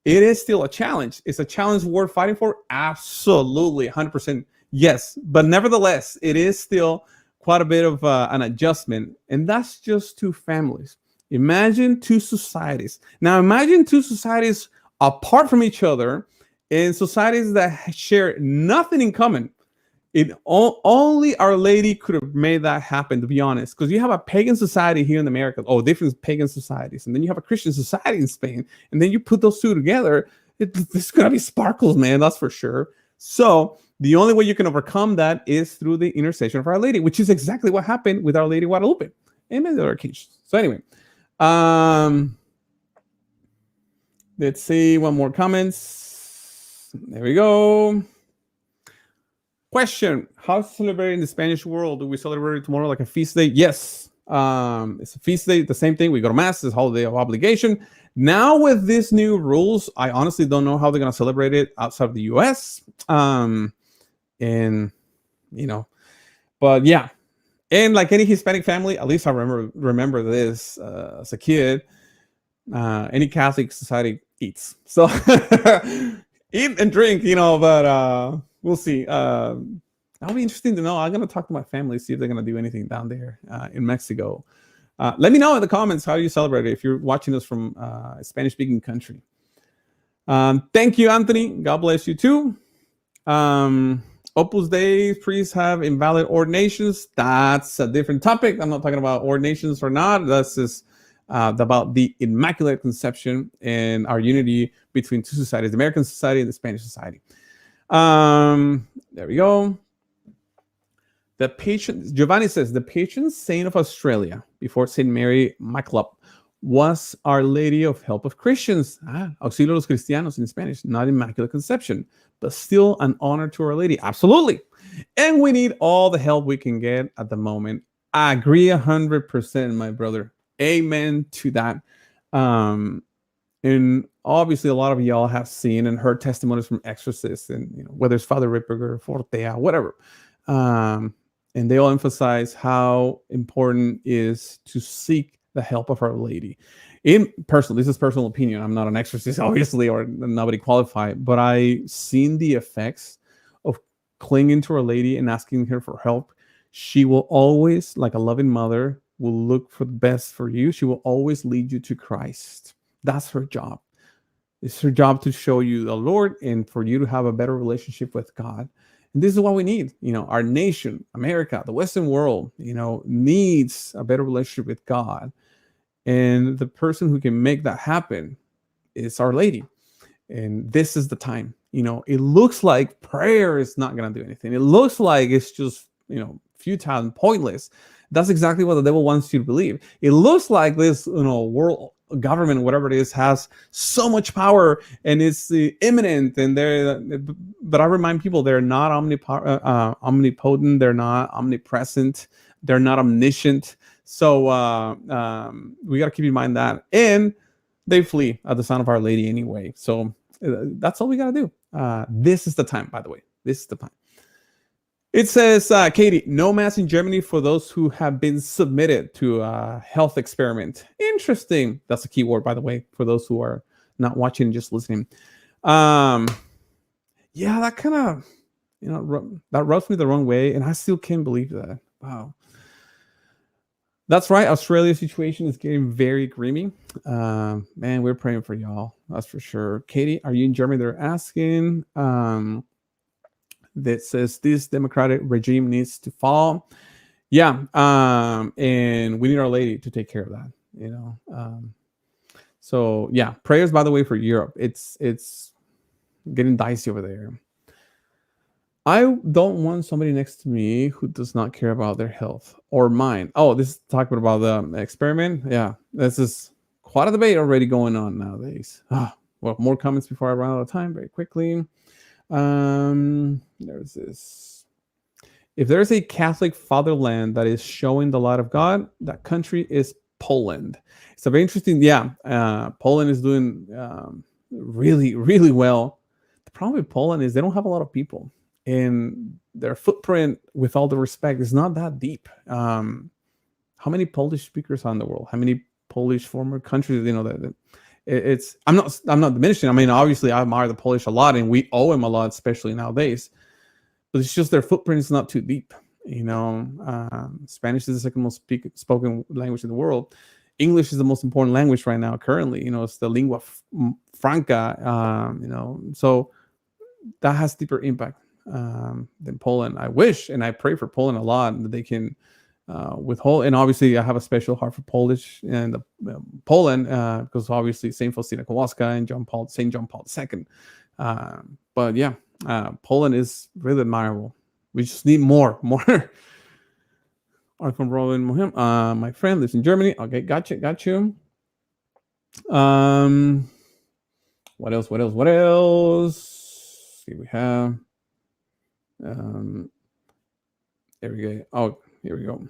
it is still a challenge. It's a challenge worth fighting for. Absolutely, 100%. Yes, but nevertheless, it is still quite a bit of an adjustment, and that's just two families. Imagine two societies. Now imagine two societies apart from each other, in societies that share nothing in common. Only Our Lady could have made that happen, to be honest, because you have a pagan society here in America, different pagan societies, and then you have a Christian society in Spain, and then you put those two together, it's going to be sparkles, man, that's for sure. So the only way you can overcome that is through the intercession of Our Lady, which is exactly what happened with Our Lady Guadalupe and many other occasions. So anyway, let's see one more comments. There we go. Question: How celebrating the Spanish world? Do we celebrate it tomorrow like a feast day? Yes. It's a feast day. The same thing. We go to mass. It's a holiday of obligation. Now with these new rules, I honestly don't know how they're gonna celebrate it outside of the U.S. And you know, but yeah, and like any Hispanic family, at least I remember this as a kid. Any Catholic society eats, so eat and drink, But we'll see. That'll be interesting to know. I'm gonna talk to my family, see if they're gonna do anything down there in Mexico. Let me know in the comments how you celebrate it if you're watching us from a Spanish-speaking country. Thank you, Anthony. God bless you too. Opus Dei priests have invalid ordinations. That's a different topic. I'm not talking about ordinations or not. That's just about the Immaculate Conception and our unity between two societies, the American society and the Spanish society. There we go. Giovanni says, the patron saint of Australia before St. Mary Immaculate was Our Lady of Help of Christians. Auxilio a los Cristianos in Spanish, not Immaculate Conception, but still an honor to Our Lady. Absolutely. And we need all the help we can get at the moment. I agree 100%, my brother. Amen to that. And obviously a lot of y'all have seen and heard testimonies from exorcists, and whether it's Father Ripperger, Fortea, whatever. And they all emphasize how important it is to seek the help of Our Lady. This is personal opinion. I'm not an exorcist, obviously, or nobody qualified, but I've seen the effects of clinging to Our Lady and asking her for help. She will always, like a loving mother, will look for the best for you. She will always lead you to Christ. That's her job. It's her job to show you the Lord and for you to have a better relationship with God. And this is what we need. Our nation, America, the Western world, needs a better relationship with God. And the person who can make that happen is Our Lady. And this is the time. It looks like prayer is not going to do anything. It looks like it's just, futile and pointless. That's exactly what the devil wants you to believe. It looks like this, world government, whatever it is, has so much power and it's imminent. But I remind people they're not omnipotent. They're not omnipresent. They're not omniscient. So we got to keep in mind that. And they flee at the sound of Our Lady anyway. So that's all we got to do. This is the time, by the way. This is the time. It says, Katie, no mass in Germany for those who have been submitted to a health experiment. Interesting. That's a key word, by the way, for those who are not watching and just listening. Yeah, that kind of, that rubs me the wrong way. And I still can't believe that. Wow. That's right. Australia's situation is getting very grimy. Man, we're praying for y'all. That's for sure. Katie, are you in Germany? They're asking. That says this democratic regime needs to fall. Yeah. And we need Our Lady to take care of that, so yeah, prayers, by the way, for Europe. It's getting dicey over there. I don't want somebody next to me who does not care about their health or mine. Oh, this is talking about the experiment. Yeah, this is quite a debate already going on nowadays. Well, more comments before I run out of time very quickly. There's this. If there's a Catholic fatherland that is showing the light of God, that country is Poland. It's a very interesting. Yeah, Poland is doing really, really well. The problem with Poland is they don't have a lot of people, and their footprint, with all the respect, is not that deep. How many Polish speakers are in the world? How many Polish former countries? That it's. I'm not diminishing. I mean, obviously, I admire the Polish a lot, and we owe them a lot, especially nowadays. But it's just their footprint is not too deep. Spanish is the second most spoken language in the world. English is the most important language right now. Currently, it's the lingua franca. So that has deeper impact than Poland. I wish and I pray for Poland a lot that they can withhold. And obviously, I have a special heart for Polish and Poland because obviously Saint Faustina Kowalska and Saint John Paul II. But yeah, Poland is really admirable. We just need more. From Robin Mohim. My friend lives in Germany. Okay, got you. What else? See, we have. There we go. Oh, here we go.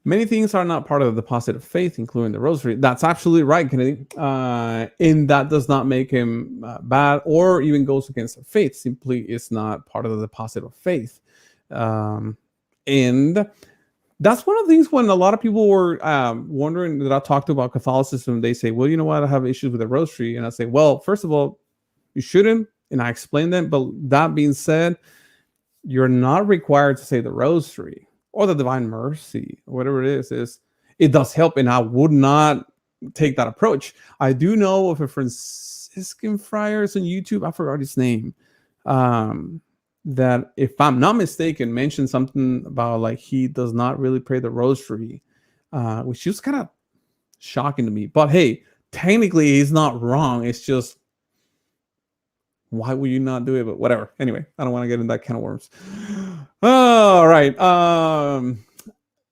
Many things are not part of the deposit of faith, including the rosary. That's absolutely right, Kennedy. And that does not make him bad or even goes against our faith. Simply, it's not part of the deposit of faith. And that's one of the things when a lot of people were wondering that I talked about Catholicism, they say, well, you know what? I have issues with the rosary. And I say, well, first of all, you shouldn't. And I explained that. But that being said, you're not required to say the rosary or the Divine Mercy, whatever it is it does help. And I would not take that approach. I do know of a Franciscan friars on YouTube, I forgot his name, that if I'm not mistaken, mentioned something about like he does not really pray the rosary, which was kind of shocking to me. But hey, technically he's not wrong. It's just, why would you not do it? But whatever. Anyway, I don't want to get in that can of worms. All right.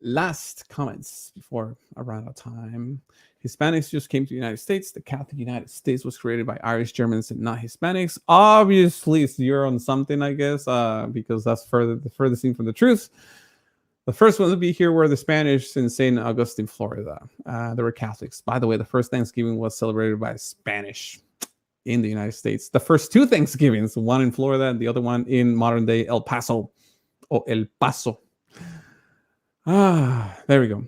Last comments before I run out of time. Hispanics just came to the United States. The Catholic United States was created by Irish Germans and not Hispanics. Obviously, you're on something, I guess, because that's the furthest thing from the truth. The first ones to be here were the Spanish in St. Augustine, Florida. They were Catholics. By the way, the first Thanksgiving was celebrated by Spanish in the United States. The first two Thanksgivings, one in Florida and the other one in modern day El Paso. There we go.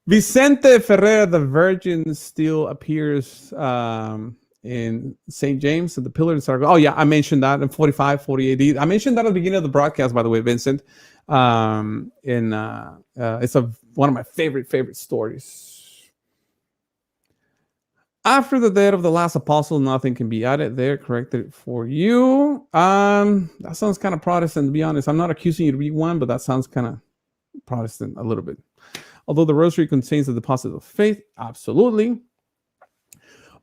Vicente Ferrer, the Virgin, still appears in St. James at the Pillar in Saragossa. Oh, yeah, I mentioned that in 45, 40 AD. I mentioned that at the beginning of the broadcast, by the way, Vincent. It's one of my favorite stories. After the death of the last apostle, nothing can be added. There, corrected for you. That sounds kind of Protestant, to be honest. I'm not accusing you to be one, but that sounds kind of Protestant a little bit. Although the rosary contains the deposit of faith, absolutely.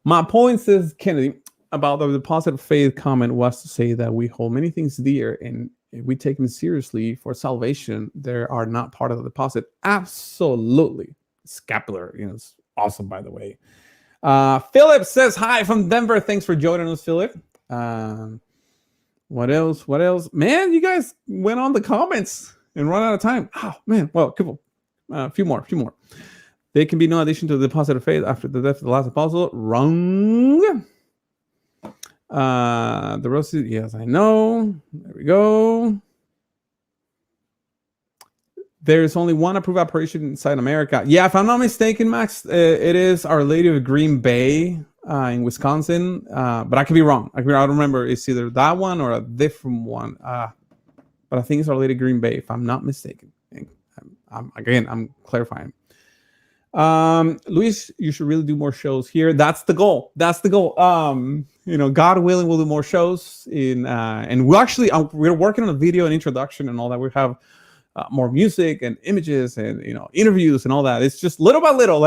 My point, says Kennedy, about the deposit of faith comment was to say that we hold many things dear, and if we take them seriously for salvation, they are not part of the deposit. Absolutely. Scapular, it's awesome, by the way. Philip says hi from Denver. Thanks for joining us, Philip. What else? Man, you guys went on the comments and run out of time. Oh, man. Well, cool. A few more. There can be no addition to the deposit of faith after the death of the last apostle. Wrong. The rosary, yes, I know. There we go. There's only one approved operation inside America. Yeah, if I'm not mistaken, Max, it is Our Lady of Green Bay in Wisconsin. But I could be wrong. I don't remember. It's either that one or a different one. But I think it's Our Lady of Green Bay, if I'm not mistaken. I'm clarifying. Luis, you should really do more shows here. That's the goal. God willing, we'll do more shows and we're working on a video and introduction and all that. We have more music and images and interviews and all that. It's just little by little.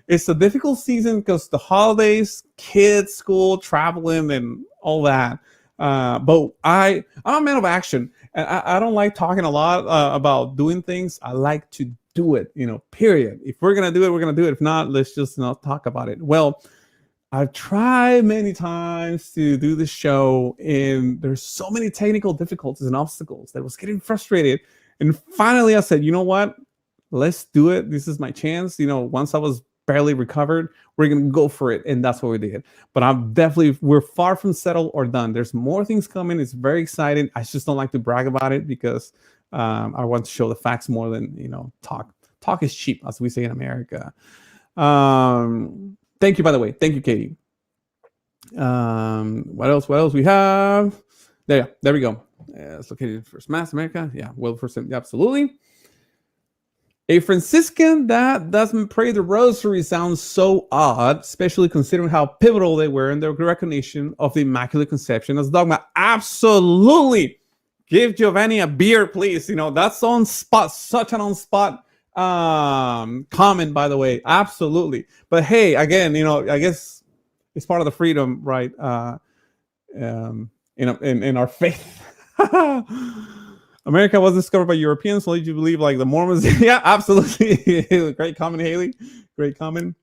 It's a difficult season because the holidays, kids, school, traveling, and all that. But I'm a man of action, and I don't like talking a lot about doing things. I like to do it. Period. If we're gonna do it, we're gonna do it. If not, let's just not talk about it. Well, I've tried many times to do this show, and there's so many technical difficulties and obstacles that I was getting frustrated. And finally, I said, you know what? Let's do it. This is my chance. Once I was barely recovered, we're going to go for it. And that's what we did. But we're far from settled or done. There's more things coming. It's very exciting. I just don't like to brag about it because I want to show the facts more than, talk. Talk is cheap, as we say in America. Thank you, by the way. Thank you, Katie. What else we have? There we go. It's located in First Mass America. Yeah, absolutely. A Franciscan that doesn't pray the rosary sounds so odd, especially considering how pivotal they were in their recognition of the Immaculate Conception as dogma. Absolutely. Give Giovanni a beer, please. That's on spot, such an on spot comment, by the way. Absolutely. But hey, again, I guess it's part of the freedom, right? In our faith. America was discovered by Europeans, so did you believe like the Mormons? Yeah, absolutely. Great comment, Haley. Great comment.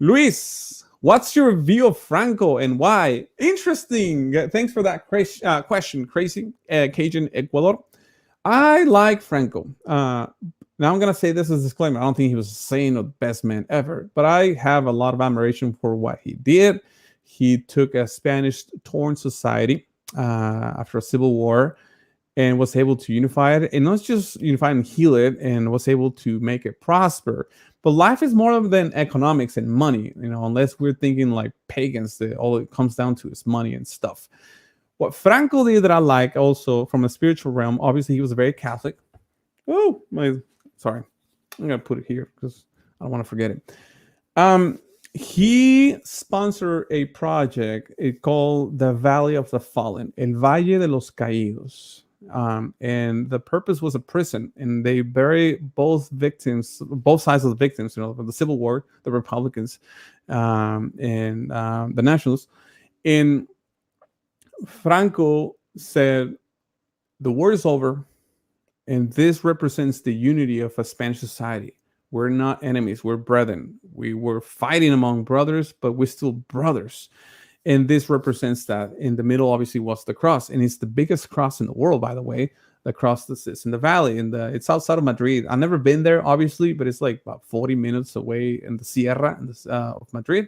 Luis, What's your view of Franco and why? Interesting. Thanks for that question, Crazy Cajun Ecuador. I like Franco. Now I'm gonna say this as a disclaimer. I don't think he was a saint or the best man ever, but I have a lot of admiration for what he did. He took a Spanish torn society after a civil war and was able to unify it, and not just unify and heal it, and was able to make it prosper. But life is more than economics and money, unless we're thinking like pagans, that all it comes down to is money and stuff. What Franco did that I like also from a spiritual realm, obviously he was very Catholic. Oh, sorry. I'm going to put it here because I don't want to forget it. He sponsored a project called the Valley of the Fallen, El Valle de los Caídos. And the purpose was a prison, and they bury both sides of the victims, the Civil War, the Republicans, and the Nationals. And Franco said, the war is over, and this represents the unity of a Spanish society. We're not enemies, we're brethren. We were fighting among brothers, but we're still brothers. And this represents that. In the middle, obviously, was the cross. And it's the biggest cross in the world, by the way, the cross that sits in the valley. It's outside of Madrid. I've never been there, obviously, but it's like about 40 minutes away in the Sierra of Madrid.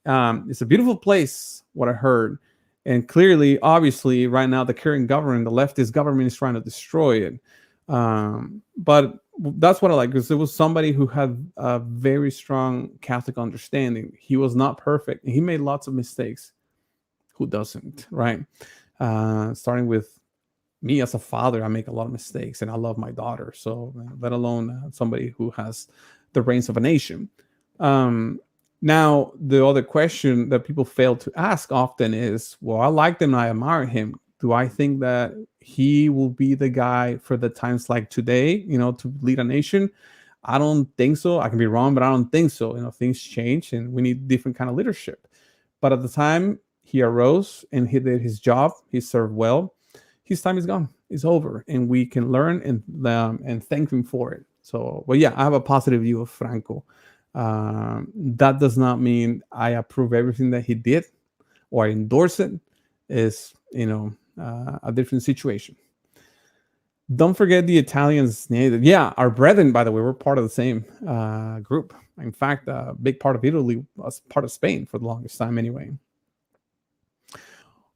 It's a beautiful place, what I heard. And clearly, obviously, right now, the current government, the leftist government, is trying to destroy it. But that's what I like, because it was somebody who had a very strong Catholic understanding. He was not perfect. He made lots of mistakes. Who doesn't, right? Starting with me as a father, I make a lot of mistakes, and I love my daughter. So let alone somebody who has the reins of a nation. Now, the other question that people fail to ask often is, well, I like him and I admire him. Do I think that he will be the guy for the times like today, to lead a nation? I don't think so. I can be wrong, but I don't think so. Things change and we need different kind of leadership. But at the time he arose and he did his job, he served well. His time is gone. It's over, and we can learn and thank him for it. So, well, yeah, I have a positive view of Franco. That does not mean I approve everything that he did or I endorse it. Is a different situation. Don't forget the Italians. Yeah, our brethren, by the way, we're part of the same group. In fact, a big part of Italy was part of Spain for the longest time anyway.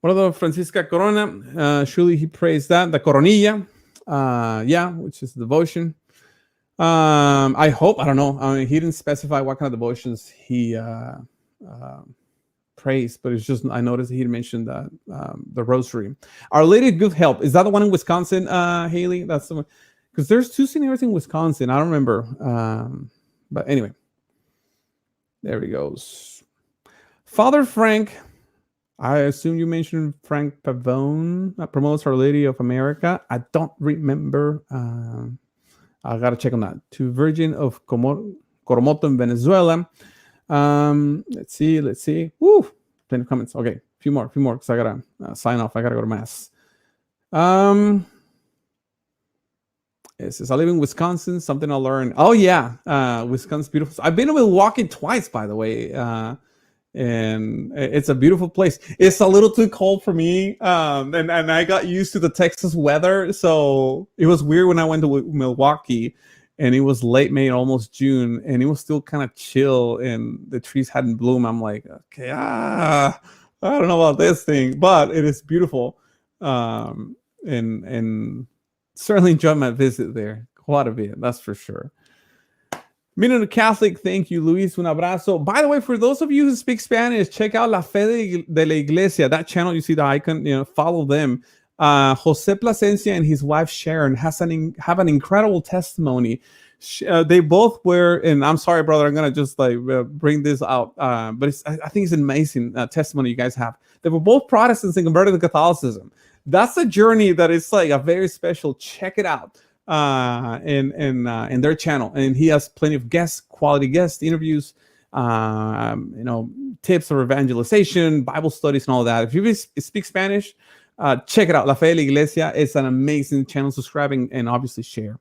Brother Francisca Corona, surely he praised that. The Coronilla, which is devotion. I hope, I don't know. He didn't specify what kind of devotions he praise, but it's just, I noticed he mentioned that the rosary. Our Lady of Good Help, is that the one in Wisconsin, Haley? That's the one, because there's two scenarios in Wisconsin. I don't remember, but anyway, there he goes. Father Frank, I assume you mentioned Frank Pavone, that promotes Our Lady of America. I don't remember. I gotta check on that. To Virgin of Coromoto in Venezuela. Let's see. Woo, plenty of comments. Okay, a few more, because I gotta sign off. I gotta go to mass. It says I live in Wisconsin. Something I learned. Oh yeah, Wisconsin's beautiful. I've been to Milwaukee twice, by the way, and it's a beautiful place. It's a little too cold for me, and I got used to the Texas weather, so it was weird when I went to Milwaukee. And it was late May, almost June, and it was still kind of chill, and the trees hadn't bloomed. I'm like, okay, I don't know about this thing, but it is beautiful, and certainly enjoyed my visit there quite a bit, that's for sure. Minute Catholic, thank you, Luis. Un abrazo. By the way, for those of you who speak Spanish, check out La Fe de la Iglesia. That channel, you see the icon, follow them. Jose Plasencia and his wife Sharon have an incredible testimony. They both were, and I'm sorry, brother, I'm gonna just bring this out, but I think it's an amazing testimony you guys have. They were both Protestants and converted to Catholicism. That's a journey that is like a very special. Check it out in their channel, and he has plenty of quality guest interviews, tips for evangelization, Bible studies, and all that. If you speak Spanish, check it out. La Fe de la Iglesia is an amazing channel. Subscribing and obviously share.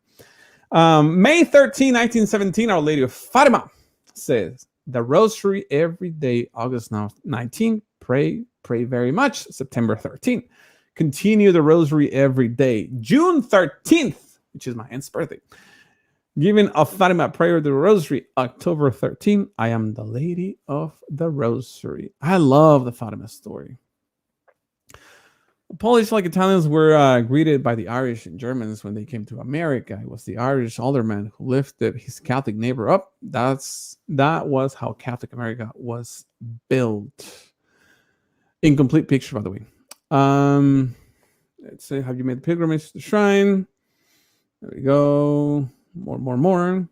May 13, 1917, Our Lady of Fatima says, the Rosary every day, August 19th. Pray very much. September 13th. Continue the Rosary every day. June 13th, which is my aunt's birthday. Giving a Fatima prayer to the Rosary, October 13th. I am the Lady of the Rosary. I love the Fatima story. Polish, like Italians, were greeted by the Irish and Germans when they came to America. It was the Irish alderman who lifted his Catholic neighbor up. That was how Catholic America was built. Incomplete picture, by the way. Let's say, have you made the pilgrimage to the shrine? There we go. More.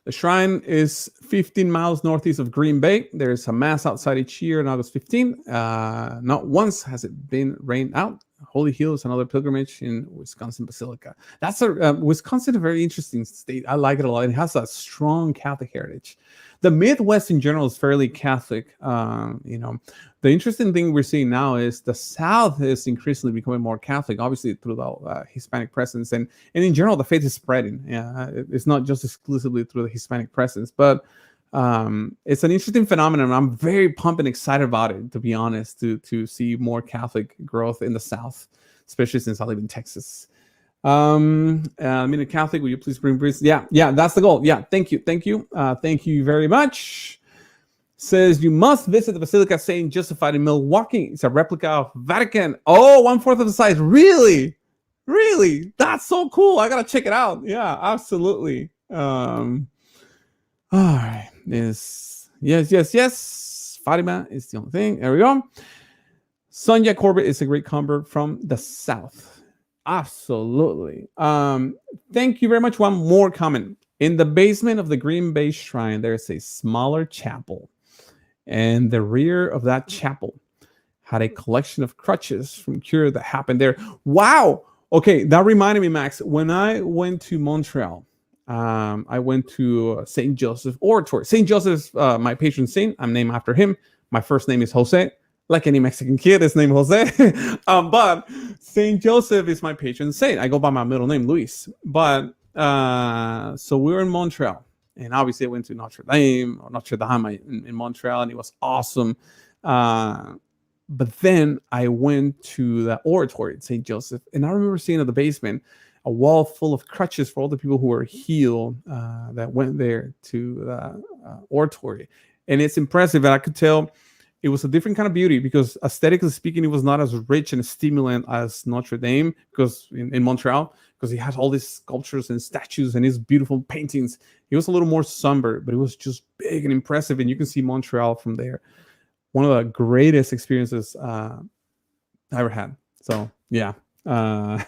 The shrine is 15 miles northeast of Green Bay. There's a mass outside each year on August 15th. Not once has it been rained out. Holy Hill is another pilgrimage in Wisconsin Basilica. That's Wisconsin, a very interesting state. I like it a lot. It has a strong Catholic heritage. The Midwest in general is fairly Catholic. The interesting thing we're seeing now is the South is increasingly becoming more Catholic, obviously through the Hispanic presence, and in general the faith is spreading. Yeah, it's not just exclusively through the Hispanic presence, but it's an interesting phenomenon. I'm very pumped and excited about it, to be honest, to see more Catholic growth in the South, especially since I live in Texas. Catholic, will you please bring priests? Yeah, that's the goal. Yeah, thank you. Thank you very much. Says you must visit the Basilica St. Joseph in Milwaukee. It's a replica of Vatican. Oh, 1/4 of the size. Really? That's so cool. I gotta check it out. Yeah, absolutely. All right. Yes. Fatima is the only thing. There we go. Sonia Corbett is a great convert from the South. Absolutely. Thank you very much. One more comment. In the basement of the Green Bay Shrine, there's a smaller chapel. And the rear of that chapel had a collection of crutches from cure that happened there. Wow. Okay, that reminded me, Max. When I went to Montreal, I went to St. Joseph Oratory. St. Joseph's my patron saint. I'm named after him. My first name is Jose. Like any Mexican kid, his name is Jose. But St. Joseph is my patron saint. I go by my middle name, Luis. But so we were in Montreal. And obviously I went to Notre Dame in Montreal, and it was awesome. But then I went to the oratory at St. Joseph, and I remember seeing in the basement a wall full of crutches for all the people who were healed that went there to the oratory. And it's impressive, and I could tell it was a different kind of beauty, because aesthetically speaking, it was not as rich and stimulant as Notre Dame, because in Montreal, because he has all these sculptures and statues and his beautiful paintings. It was a little more somber, but it was just big and impressive. And you can see Montreal from there. One of the greatest experiences I ever had. So, yeah. Jose.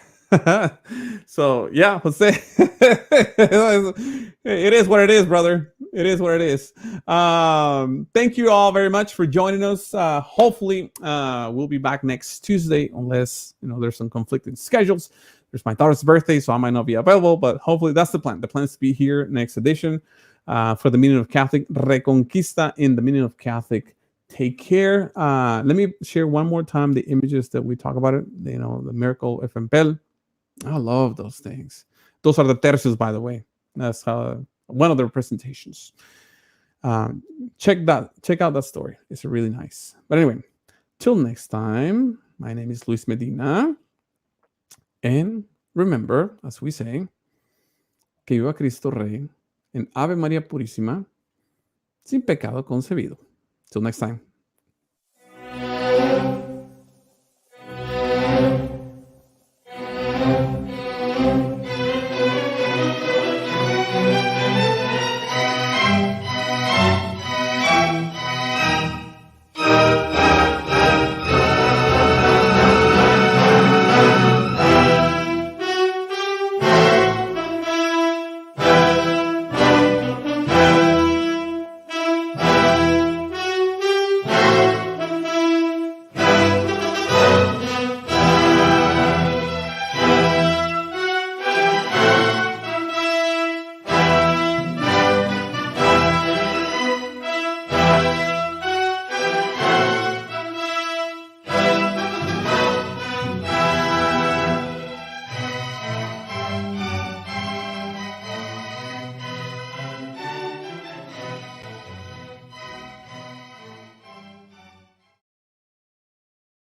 It is what it is, brother. It is what it is. Thank you all very much for joining us. Hopefully, we'll be back next Tuesday, unless there's some conflicting schedules. There's my daughter's birthday, so I might not be available, but hopefully that's the plan. The plan is to be here next edition for the Meaning of Catholic, Reconquista in the Meaning of Catholic. Take care. Let me share one more time the images that we talk about it. The miracle of Empel. I love those things. Those are the Tercios, by the way. That's one of their presentations. Check out that story. It's really nice. But anyway, till next time, my name is Luis Medina. And remember, as we say, que viva Cristo Rey en Ave María Purísima, sin pecado concebido. Till next time.